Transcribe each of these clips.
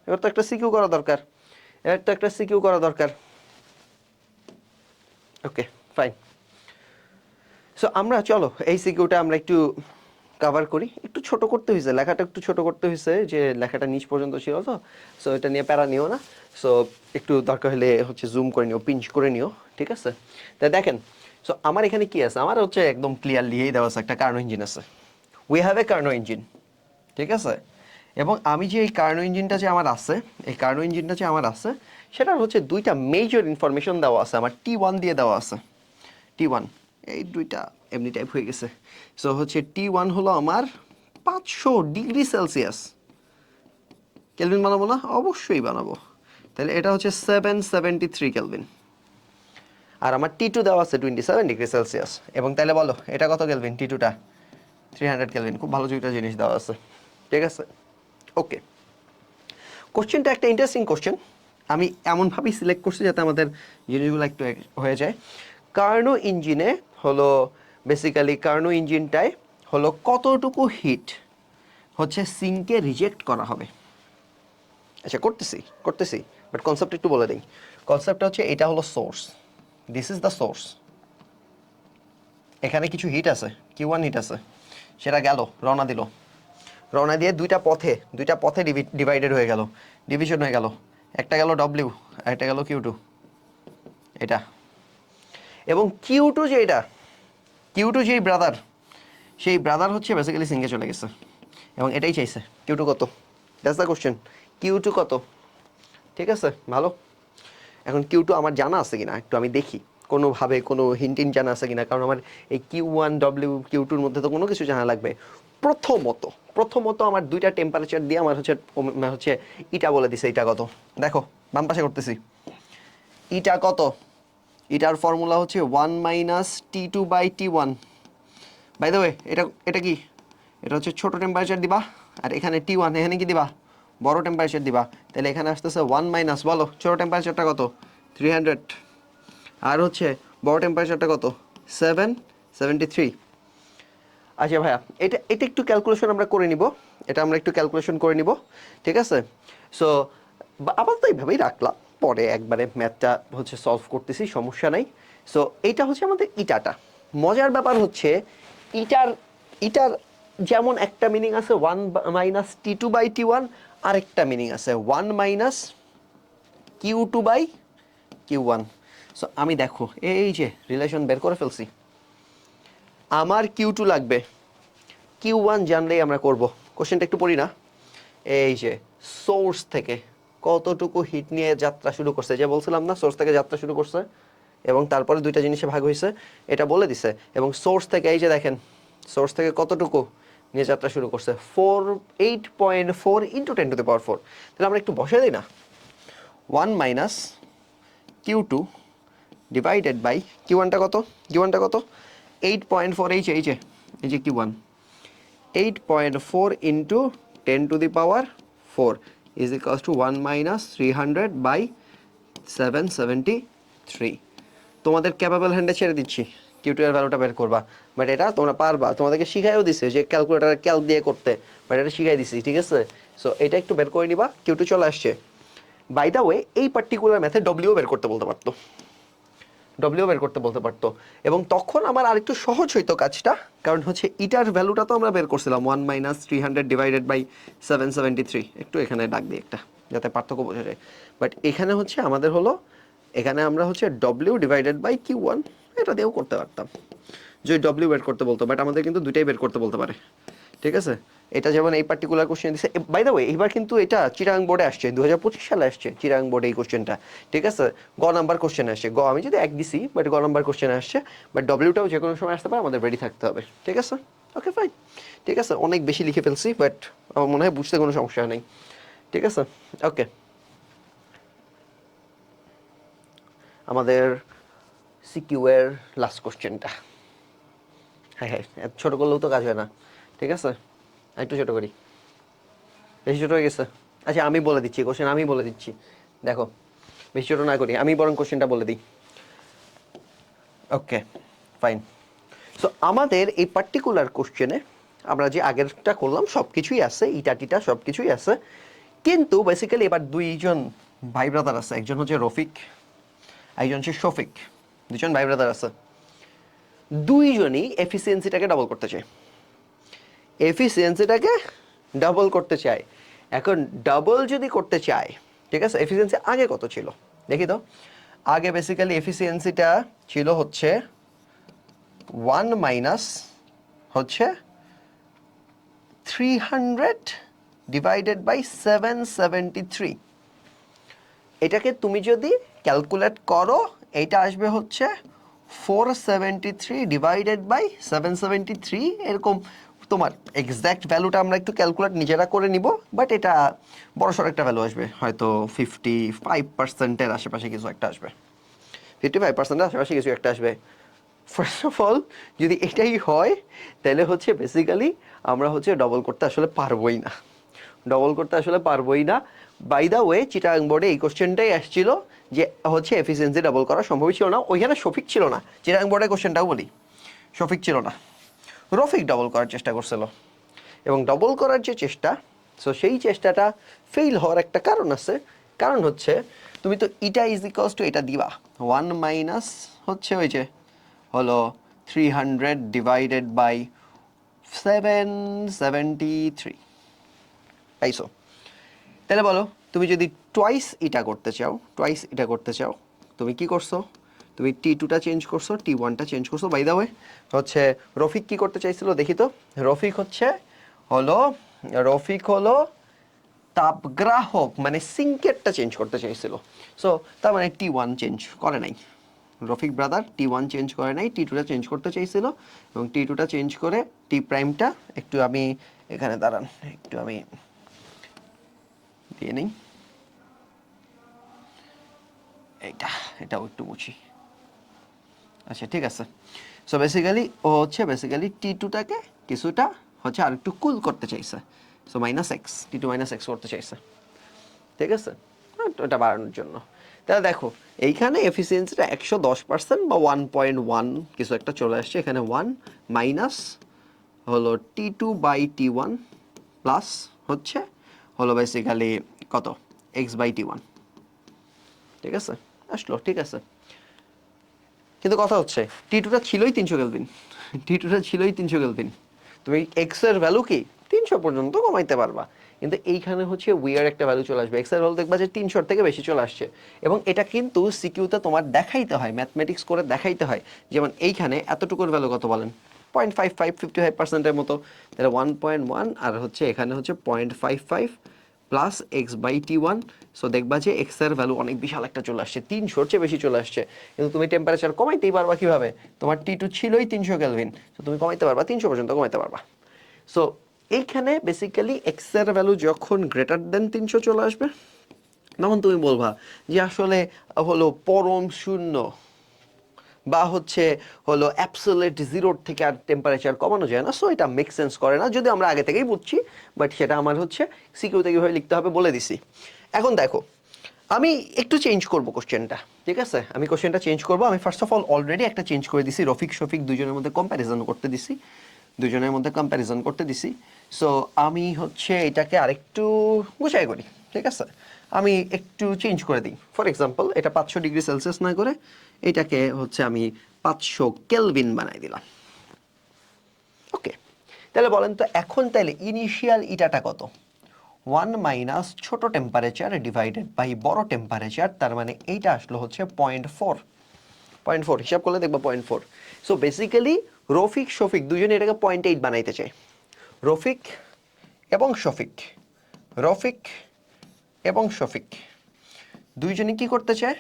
এবার তো একটা সিকিউ করা দরকার, ওকে ফাইন। সো আমরা চলো এই সিকিউটা আমরা একটু কভার করি। একটু ছোট করতে হয়েছে লেখাটা, একটু ছোট করতে হয়েছে, যে লেখাটা নিচ পর্যন্ত ছিল তো। সো এটা নিয়ে প্যারা নিও না। সো একটু দরকার হলে হচ্ছে জুম করে নিও, পিঞ্চ করে নিও, ঠিক আছে? তা দেখেন, সো আমার এখানে কি আছে, আমার হচ্ছে একদম ক্লিয়ারলি এই দেওয়া আছে একটা কার্নো ইঞ্জিন আছে। We have a Karnaugh engine, ঠিক আছে? এবং আমি যে এই কার্নো ইঞ্জিনটা যে আমার আছে, এই কার্নো ইঞ্জিনটা যে আমার আছে, সেটার হচ্ছে দুইটা মেজর ইনফরমেশন দেওয়া আছে আমার, T1 দিয়ে দেওয়া আছে। T1 এই দুইটা এমনি টাইপ হয়ে গেছে। সো হচ্ছে T1 হলো আমার 500 ডিগ্রি সেলসিয়াস। কেলভিন বানাবো না? অবশ্যই বানাবো। তাহলে এটা হচ্ছে 773 কেলভিন। আর আমার T2 দেওয়া আছে 27 ডিগ্রি সেলসিয়াস। এবং তাহলে বলো এটা কত কেলভিন? T2টা 300 কেলভিন। খুব ভালো দুইটা জিনিস দেওয়া আছে, ঠিক আছে? ওকে, কোশ্চেনটা একটা ইন্টারেস্টিং কোশ্চেন। আমি এমনভাবেই সিলেক্ট করছি যাতে আমাদের জিনিসগুলো একটু হয়ে যায়। কার্নো ইঞ্জিনে হলো বেসিক্যালি, কার্নো ইঞ্জিনটায় হলো কতটুকু হিট হচ্ছে সিঙ্কে রিজেক্ট করা হবে। আচ্ছা করতেছি বাট কনসেপ্ট একটু বলে দিই। কনসেপ্টটা হচ্ছে এটা হলো source, this is the source. এখানে কিছু হিট আছে, Q1 হিট আছে, সেটা গেল রওনা দিল, রওনা দিয়ে দুইটা পথে ডিভাইডেড হয়ে গেল, ডিভিশন হয়ে গেল। একটা গেল W, আর একটা গেল Q2, এটা। এবং Q2 যে এটা, Q2 যেই ব্রাদার, সেই ব্রাদার হচ্ছে বেসিক্যালি সিঙ্কে চলে গেছে এবং এটাই চাইছে। Q2 কত? দ্যাটস দ্য কোশ্চেন, Q2 কত? ঠিক আছে, ভালো। এখন Q2 আমার জানা আছে কিনা একটু আমি দেখি, কোনোভাবে কোনো হিন্ট জানা আছে কিনা, কারণ আমার এই Q1 W Q2-র মধ্যে তো কোনো কিছু জানা লাগবে। প্রথমত আমার দুইটা টেম্পারেচার দিয়ে আমার হচ্ছে ইটা বলে দিছে। ইটা কত দেখো, বাম পাশে করতেছি। ইটা কত? ইটার ফর্মুলা হচ্ছে 1 minus T2/T1। By the way এটা কি, এটা হচ্ছে ছোট টেম্পারেচার দিবা, আর এখানে T1, এখানে কি দিবা? বড় টেম্পারেচার দিবা। তাহলে এখানে আসতেছে 1 মাইনাস, বলো ছোট টেম্পারেচারটা কত? 300। আর হচ্ছে বড় টেম্পারেচারটা কত? 773। আচ্ছা ভাইয়া, এটা একটু ক্যালকুলেশন আমরা করে নিব, ঠিক আছে? সো আপাতত এইভাবেই রাখলাম, পরে একবারে ম্যাথটা হচ্ছে সলভ করতেছি, সমস্যা নাই। সো এইটা হচ্ছে আমাদের ইটাটা। মজার ব্যাপার হচ্ছে ইটার ইটার যেমন একটা মিনিং আছে 1 মাইনাস T2/T1, আরেকটা মিনিং আছে 1 মাইনাস Q2/Q1। সো আমি দেখো এই যে রিলেশন বের করে ফেলছি। আমার Q2 লাগবে, Q1 জানলেই আমরা করব। কোশ্চেনটা একটু পড়ি না। এই যে সোর্স থেকে কতটুকু হিট নিয়ে যাত্রা শুরু করছে, যে বলছিলাম না সোর্স থেকে যাত্রা শুরু করছে এবং তারপরে দুইটা জিনিসে ভাগ হয়েছে, এটা বলে দিছে। এবং সোর্স থেকে এই যে দেখেন, সোর্স থেকে কতটুকু নিয়ে যাত্রা শুরু করছে, 8.4 ইন্টু 10⁴। তাহলে আমরা একটু বসে দিই না, 1 মাইনাস Q2 ডিভাইডেড বাই Q1টা কত? Q1টা কত? 8.4। এই যে Q1, 8.4 into 10⁴ is equals to 1 minus 300/773। তোমাদের ক্যাপাবল হ্যান্ডে ছেড়ে দিচ্ছি, Q2 এর ভ্যালুটা বের করবা। বাট এটা তোমরা পারবা, তোমাদেরকে শিখাইও দিছে যে ক্যালকুলেটার ক্যালক দিয়ে করতে, বাট এটা শিখাই দিছি, ঠিক আছে? সো এটা একটু বের করে নিবা। Q2 চলে আসছে। বাই দ্য ওয়ে, এই পার্টিকুলার ম্যাথে ডব্লিউ বের করতে বলতে পারতো, এবং তখন আমার আরেকটু সহজ হইতো কাজটা, কারণ হচ্ছে ইটার ভ্যালুটা তো আমরা বের করছিলাম 1 মাইনাস 300 ডিভাইডেড বাই 773। একটু এখানে ডাক দিই একটা, যাতে পার্থক্য বোঝা যায়। বাট এখানে হচ্ছে আমাদের হলো, এখানে আমরা হচ্ছে ডব্লিউ ডিভাইডেড বাই Q1 এটা দিয়েও করতে পারতাম, যে ডব্লিউ বের করতে বলতো, বাট আমাদের কিন্তু দুইটাই বের করতে বলতে পারে, ঠিক আছে? এটা যেমন এই পার্টিকুলার কোশ্চেন দিছে। বাই দ্য ওয়ে, এইবার কিন্তু এটা চিরাং বোর্ডে আসছে, 2025 সালে আসছে চিরাং বোর্ডে এই কোশ্চেনটা, ঠিক আছে? গ নাম্বার কোশ্চেন আসছে, আমি যদি এক দিছি, বাট গ নাম্বার কোশ্চেন আসছে। বাট ডব্লিউটাও যে কোনো সময় আসতে পারে, আমাদের রেডি থাকতে হবে, ঠিক আছে? ওকে ফাইন, ঠিক আছে। অনেক বেশি লিখে ফেলছি, বাট আমার মনে হয় বুঝতে কোনো সমস্যা নেই, ঠিক আছে? ওকে, আমাদের সিকিউ এর লাস্ট কোশ্চেনটা। হ্যাঁ, এত ছোটো করলেও তো কাজ হয় না, ঠিক আছে? একটু ছোটো করি, বেশি ছোটো হয়ে গেছে। আচ্ছা আমি বলে দিচ্ছি কোশ্চেন, আমি বলে দিচ্ছি, দেখো বেশি ছোটো না করি, আমি বরং কোশ্চেনটা বলে দিই। Okay fine. সো আমাদের এই পার্টিকুলার কোশ্চেনে আমরা যে আগেরটা করলাম সব কিছুই আছে, ইটা টিটা সব কিছুই আছে, কিন্তু বেসিক্যালি এবার দুইজন ভাই ব্রাদার আছে, একজন হচ্ছে রফিক, একজন হচ্ছে শফিক, দুজন ভাই ব্রাদার আছে। দুইজনই এফিসিয়েন্সিটাকে ডবল করতে চায়, এফিসিয়েন্সিটাকে ডাবল করতে চায়। এখন ডাবল যদি করতে চায়, ঠিক আছে, এফিসিয়েন্সি আগে কত ছিল দেখি তো। আগে বেসিক্যালি এফিসিয়েন্সিটা ছিল হচ্ছে 1 মাইনাস হচ্ছে 300 ডিভাইডেড বাই 773। এটাকে তুমি যদি ক্যালকুলেট করো, এইটা আসবে হচ্ছে 473 ডিভাইডেড বাই 773, এরকম। তোমার এক্স্যাক্ট ভ্যালুটা আমরা একটু ক্যালকুলেট নিজেরা করে নিব, বাট এটা বড়সড় একটা ভ্যালু আসবে, হয়তো 55%-এর আশেপাশে কিছু একটা আসবে, 55%-এর আশেপাশে কিছু একটা আসবে। ফার্স্ট অফ অল যদি এটাই হয়, তাহলে হচ্ছে বেসিক্যালি আমরা হচ্ছে ডবল করতে আসলে পারবোই না, ডবল করতে আসলে পারবোই না। বাই দ্য ওয়ে, চিটাগাং বোর্ডে এই কোশ্চেনটাই আসছিল যে হচ্ছে এফিসিয়েন্সি ডাবল করা সম্ভবই ছিল না, ওইখানে শফিক ছিল না। চিটাগাং বোর্ডের কোশ্চেনটাও বলি, শফিক ছিল না, রফিক ডবল করার চেষ্টা করছিল। এবং ডবল করার যে চেষ্টা, সো সেই চেষ্টাটা ফেইল হওয়ার একটা কারণ আছে। কারণ হচ্ছে তুমি তো ইটা ইজ ইকুয়ালস টু এটা দিবা 1 মাইনাস হচ্ছে ওই যে হলো 300 ডিভাইডেড বাই 773, তাইছো? তাহলে বলো, তুমি যদি টোয়াইস এটা করতে চাও, টোয়াইস এটা করতে চাও, তুমি কি করছো? তুমি T2টা চেঞ্জ করছো, T1টা চেঞ্জ করছো। বাই দ্য ওয়ে হচ্ছে রফিক কি করতে চাইছিল দেখি তো। রফিক হলো তাপগ্রাহক মানে সিঙ্কেটটা চেঞ্জ করতে চাইছিল। সো তার মানে T1 চেঞ্জ করে নাই, রফিক ব্রাদার T1 চেঞ্জ করে নাই, T2টা চেঞ্জ করতে চাইছিল। এবং T2টা চেঞ্জ করে টি প্রাইমটা একটু আমি এখানে দাঁড়ান, একটু আমি দিয়ে নেই, এটাও একটু মুছি। আচ্ছা ঠিক আছে। সো বেসিক্যালি ও হচ্ছে বেসিক্যালি T2টাকে কিছুটা হচ্ছে আর একটু কুল করতে চাইছে। সো -x, T2 -x করতে চাইছে, ঠিক আছে, ওটা বাড়ানোর জন্য। তাহলে দেখো এইখানে এফিসিয়েন্সিটা 110% বা 1.1 কিছু একটা চলে আসছে। এখানে 1 মাইনাস হলো T2/T1 প্লাস হচ্ছে হলো বেসিক্যালি কত x/T1, ঠিক আছে, আসলো ঠিক আছে। কিন্তু কথা হচ্ছে T2টা ছিলই 300 কেলভিন, T2টা ছিলই 300 কেলভিন। তুমি এক্স এর ভ্যালু কি 300 পর্যন্ত কমাইতে পারবা, কিন্তু এইখানে হচ্ছে উইয়ার একটা ভ্যালু চলে আসবে। এক্স এর ভ্যালু দেখবা যে 300 থেকে বেশি চলে আসছে। এবং এটা কিন্তু সিকিউতে তোমার দেখাইতে হয়, ম্যাথমেটিক্স করে দেখাইতে হয়। যেমন এইখানে এতটুকুর ভ্যালু কত বলেন, 0.55, 55%-এর মতো। তাহলে 1.1 আর হচ্ছে এখানে হচ্ছে 0.55 প্লাস x/T1। সো দেখবা যে এক্স এর ভ্যালু অনেক বিশাল একটা চলে আসছে, 300-র চেয়ে বেশি চলে আসছে। কিন্তু তুমি টেম্পারেচার কমাইতেই পারবা কিভাবে? তোমার T2 ছিলই 300 কেলভিন, তো তুমি কমাইতে পারবা 300 পর্যন্ত কমাইতে পারবা। সো এইখানে বেসিক্যালি এক্স এর ভ্যালু যখন গ্রেটার দেন 300 চলে আসবে, তখন তুমি বলবা যে আসলে হলো পরম শূন্য বা হচ্ছে হলো অ্যাবসোলিউট জিরোর থেকে আর টেম্পারেচার কমানো যায় না। সো এটা মেক সেন্স করে না, যদি আমরা আগে থেকেই বুঝছি, বাট সেটা আমার হচ্ছে সিকিউরিটি কীভাবে লিখতে হবে বলে দিছি। এখন দেখো আমি একটু চেঞ্জ করবো কোশ্চেনটা, ঠিক আছে, আমি কোশ্চেনটা চেঞ্জ করবো। আমি ফার্স্ট অফ অল অলরেডি একটা চেঞ্জ করে দিছি, রফিক শফিক দুজনের মধ্যে কম্প্যারিজন করতে দিছি, দুজনের মধ্যে কম্প্যারিজন করতে দিছি। সো আমি হচ্ছে এটাকে আরেকটু গুছাই করি, ঠিক আছে, আমি একটু চেঞ্জ করে দিই। ফর এক্সাম্পল এটা 500 ডিগ্রি সেলসিয়াস না করে এটাকে হচ্ছে আমি 500 কেলভিন বানাই দিলাম। ওকে, তাহলে বলেন তো এখন তাহলে ইনিশিয়াল ইটাটা কত? 1 মাইনাস ছোট টেম্পারেচার ডিভাইডেড বাই বড় টেম্পারেচার, তার মানে এইটা আসলো হচ্ছে 0.4, হিসাব করলে দেখবা 0.4। সো বেসিক্যালি রফিক শফিক দুজনে এটাকে 0.8 বানাইতে চায়। রফিক এবং শফিক, রফিক এবং শফিক দুইজনই কি করতে চায়?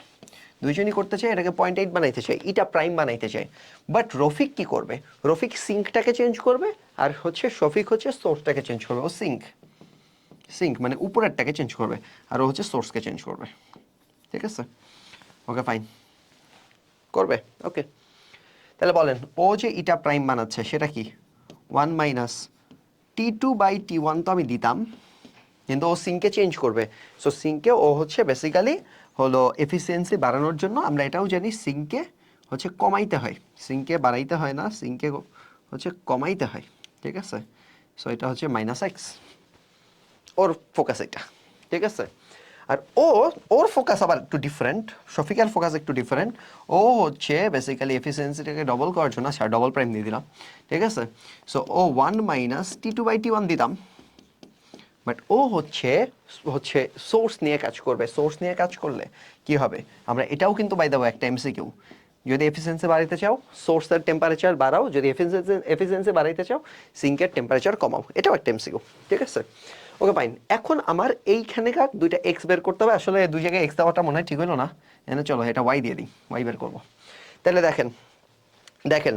দুইজনই করতে চায় এটাকে 0.8 বানাইতে চায়, এটা প্রাইম বানাইতে চায়। বাট রফিক কি করবে? রফিক সিঙ্কটাকে চেঞ্জ করবে, আর হচ্ছে শফিক হচ্ছে সোর্সটাকে চেঞ্জ করবে। ও সিঙ্ক মানে উপরেরটাকে চেঞ্জ করবে, আর ও হচ্ছে সোর্সকে চেঞ্জ করবে, ঠিক আছে। ওকে ফাইন, করবে। ওকে, তাহলে বলেন ও যে ইটা প্রাইম বানাচ্ছে সেটা কি 1 মাইনাস T2/T1 তো আমি দিতাম, কিন্তু ও সিঙ্কে চেঞ্জ করবে। সো সিঙ্কে ও হচ্ছে বেসিক্যালি হলো এফিসিয়েন্সি বাড়ানোর জন্য, আমরা এটাও জানি সিঙ্কে হচ্ছে কমাইতে হয়, সিঙ্কে বাড়াইতে হয় না, সিঙ্কে হচ্ছে কমাইতে হয়, ঠিক আছে। সো এটা হচ্ছে -x, ওর ফোকাস এটা, ঠিক আছে? আর ওর ফোকাস আবার একটু ডিফারেন্ট, শফিকের ফোকাস একটু ডিফারেন্ট। ও হচ্ছে বেসিক্যালি এফিসিয়েন্সিটাকে ডবল করার জন্য, আচ্ছা ডবল প্রাইম দিয়ে দিলাম, ঠিক আছে? সো ও 1 মাইনাস T2/T1 দিতাম, বাট ও হচ্ছে হচ্ছে সোর্স নিয়ে কাজ করবে। সোর্স নিয়ে কাজ করলে কি হবে, আমরা এটাও কিন্তু বাই দেবো একটা এমসিকিউ, যদি এফিসিয়েন্সি বাড়াইতে চাও সোর্সের টেম্পারেচার বাড়াও, যদি এফিসিয়েন্সি বাড়াইতে চাও সিঙ্কের টেম্পারেচার কমাও, এটাও একটা এমসিকিউ, ঠিক আছে? Okay fine. এখন আমার এইখানেকার দুইটা এক্স বের করতে হবে। আসলে দুই জায়গায় এক্স দেওয়াটা মনে হয় ঠিক হলো না, এখানে চলো এটা ওয়াই দিয়ে দিই, ওয়াই বের করবো। তাহলে দেখেন দেখেন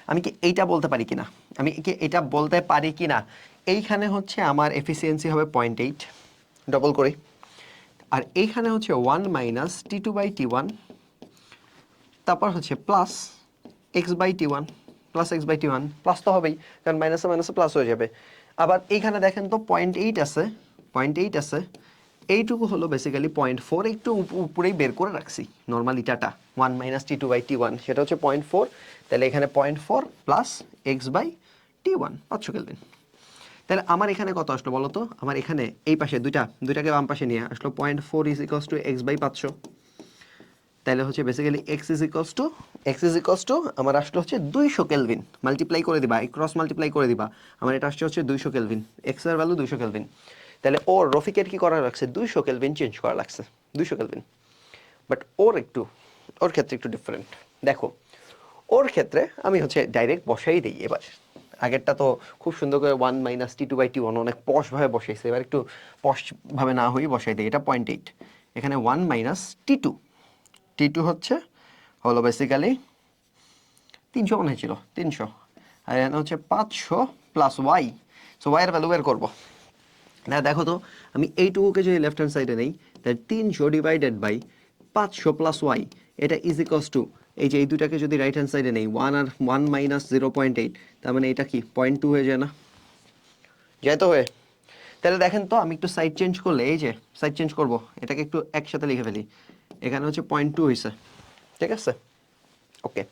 আমি কি এইটা বলতে পারি কিনা, আমি কি এটা বলতে পারি কিনা, এইখানে হচ্ছে আমার এফিসিয়েন্সি হবে 0.8, ডবল করি, আর এইখানে হচ্ছে 1 মাইনাস T2/T1, তারপর হচ্ছে plus x/T1, plus x/T1, plus তো হবেই কারণ মাইনাসে মাইনাসে প্লাস হয়ে যাবে। আবার এইখানে দেখেন তো 0.8 আছে, 0.8 আছে, এইটুকু হলো বেসিক্যালি 0.4, একটু উপরেই বের করে রাখছি নর্মাল ইটাটা 1 মাইনাস T2/T1, সেটা হচ্ছে 0.4, তাহলে এখানে 0.4 প্লাস x/T1 500 কেলভিন। তাহলে আমার এখানে কত আসলো বলো তো, আমার এখানে এই পাশে দুইটাকে বাম পাশে নিয়ে আসলো 0.4 ইজ ইকুয়ালস টু x/500, তাহলে হচ্ছে basically x is equals to আমার আসলে হচ্ছে 200 কেলভিন, মাল্টিপ্লাই করে দিবা, ক্রস মাল্টিপ্লাই করে দিবা, আমার এটা আসছে হচ্ছে 200 কেলভিন, x এর ভ্যালু 200 কেলভিন। তাহলে ওর রফিকের কি করা লাগছে, 200 কেলভিন চেঞ্জ করা লাগছে, 200 কেলভিন। বাট ওর ক্ষেত্রে একটু ডিফারেন্ট। দেখো ওর ক্ষেত্রে আমি হচ্ছে ডাইরেক্ট বসাই দিই এবার, আগেরটা তো খুব সুন্দর করে 1 মাইনাস T2/T1 অনেক পশভাবে বসাইছে, এবার একটু পশভাবে না হয়ে বসাই দিই, এটা 0.8, এখানে 1 মাইনাস T2 হলো বেসিক্যালি 300 মনে হয়েছিল, 300, আর এখানে হচ্ছে 500 প্লাস ওয়াই, সো ওয়াইয়ের ভ্যালু বের করবো না। দেখো তো আমি এইটুকুকে যদি লেফট হ্যান্ড সাইডে নেই, তাহলে 300 ডিভাইডেড বাই 500 প্লাস ওয়াই, এটা ইজ ইকুয়ালস টু, এই যে এই দুটাকে যদি রাইট হ্যান্ড সাইডে নেই 1 আর 1 মাইনাস 0.8, তার মানে এটা কি 0.2 হয়ে যায় না, যায় তো হয়ে। তাহলে দেখেন তো আমি একটু সাইড চেঞ্জ করলে, এই যে সাইড চেঞ্জ করবো, এটাকে একটু একসাথে লিখে ফেলি, এখানে হচ্ছে 0.2 হয়েছে, ঠিক আছে? ওকে,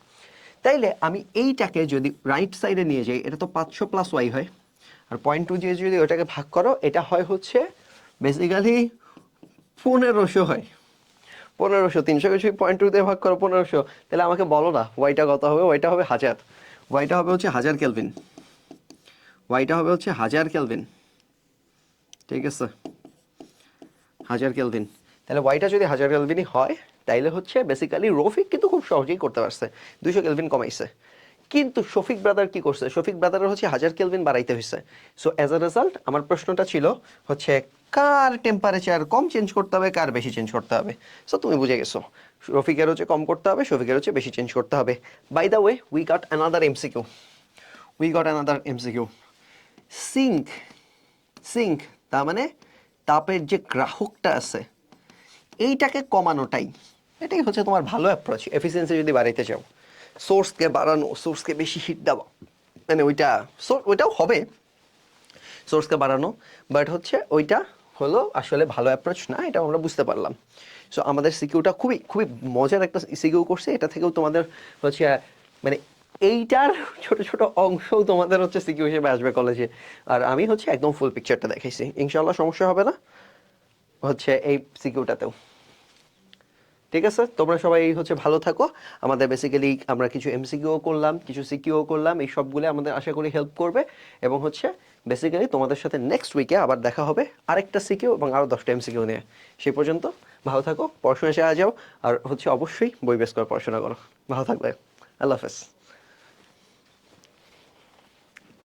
তাইলে আমি এইটাকে যদি রাইট সাইডে নিয়ে যাই, এটা তো 500 প্লাস ওয়াই হয়, আর 0.2 দিয়ে যদি ওটাকে ভাগ করো, এটা হয় হচ্ছে বেসিক্যালি 1500 হয়, 1500, 300কে যদি 0.2 দিয়ে ভাগ করো 1500, তাহলে আমাকে বলো না ওয়াইটা কত হবে, ওয়াইটা হবে 1000, ওয়াইটা হবে হচ্ছে 1000 কেলভিন, ওয়াইটা হবে হচ্ছে 1000 কেলভিন, ঠিক আছে? 1000 কেলভিন। তাহলে ওয়াইটা যদি 1000 কেলভিনই হয়, তাইলে হচ্ছে বেসিক্যালি রফিক কিন্তু খুব সহজেই করতে পারছে, 200 কেলভিন কমাইছে। কিন্তু শফিক ব্রাদার কি করছে, শফিক ব্রাদারের হচ্ছে 1000 কেলভিন বাড়াইতে হয়েছে। সো অ্যাজ আ রেজাল্ট আমার প্রশ্নটা ছিল হচ্ছে কার টেম্পারেচার কম চেঞ্জ করতে হবে, কার বেশি চেঞ্জ করতে হবে। সো তুমি বুঝে গেছো, রফিকের হচ্ছে কম করতে হবে, শফিকের হচ্ছে বেশি চেঞ্জ করতে হবে। By the way we got another MCQ, sink, sink তার মানে তাপের যে গ্রাহকটা আছে এইটাকে কমানোটাই, এটাই হচ্ছে তোমার ভালো অ্যাপ্রোচ এফিসিয়েন্সি যদি বাড়াইতে চাও। সোর্সকে বাড়ানো, সোর্সকে বেশি হিট দেওয়া, মানে ওইটাও হবে সোর্সকে বাড়ানো, বাট হচ্ছে ওইটা হলো আসলে ভালো অ্যাপ্রোচ না, এটা আমরা বুঝতে পারলাম। সো আমাদের সিকিউটা খুবই খুবই মজার একটা সিকিউ করছে, এটা থেকেও তোমাদের হচ্ছে মানে এইটার ছোট ছোট অংশও তোমাদের হচ্ছে সিকিউ হিসেবে আসবে কলেজে, আর আমি হচ্ছে একদম ফুল পিকচারটা দেখাইছি, ইনশাল্লাহ সমস্যা হবে না হচ্ছে এই সিকিউটাতেও। ঠিক আছে, তোমরা সবাই হচ্ছে ভালো থাকো। আমাদের বেসিক্যালি আমরা কিছু এমসিকিউ করলাম, কিছু সিকিউ করলাম, এই সবগুলো আমাদের আশা করি হেল্প করবে, এবং হচ্ছে বেসিক্যালি তোমাদের সাথে নেক্সট উইকে আবার দেখা হবে আরেকটা সিকিউ এবং আরও 10টা এমসিকিউ নিয়ে। সেই পর্যন্ত ভালো থাকো, পড়াশোনা চালিয়ে যাও, আর হচ্ছে অবশ্যই বই বেস করে পড়াশোনা করো। ভালো থাকবে, আল্লাহ হাফেজ।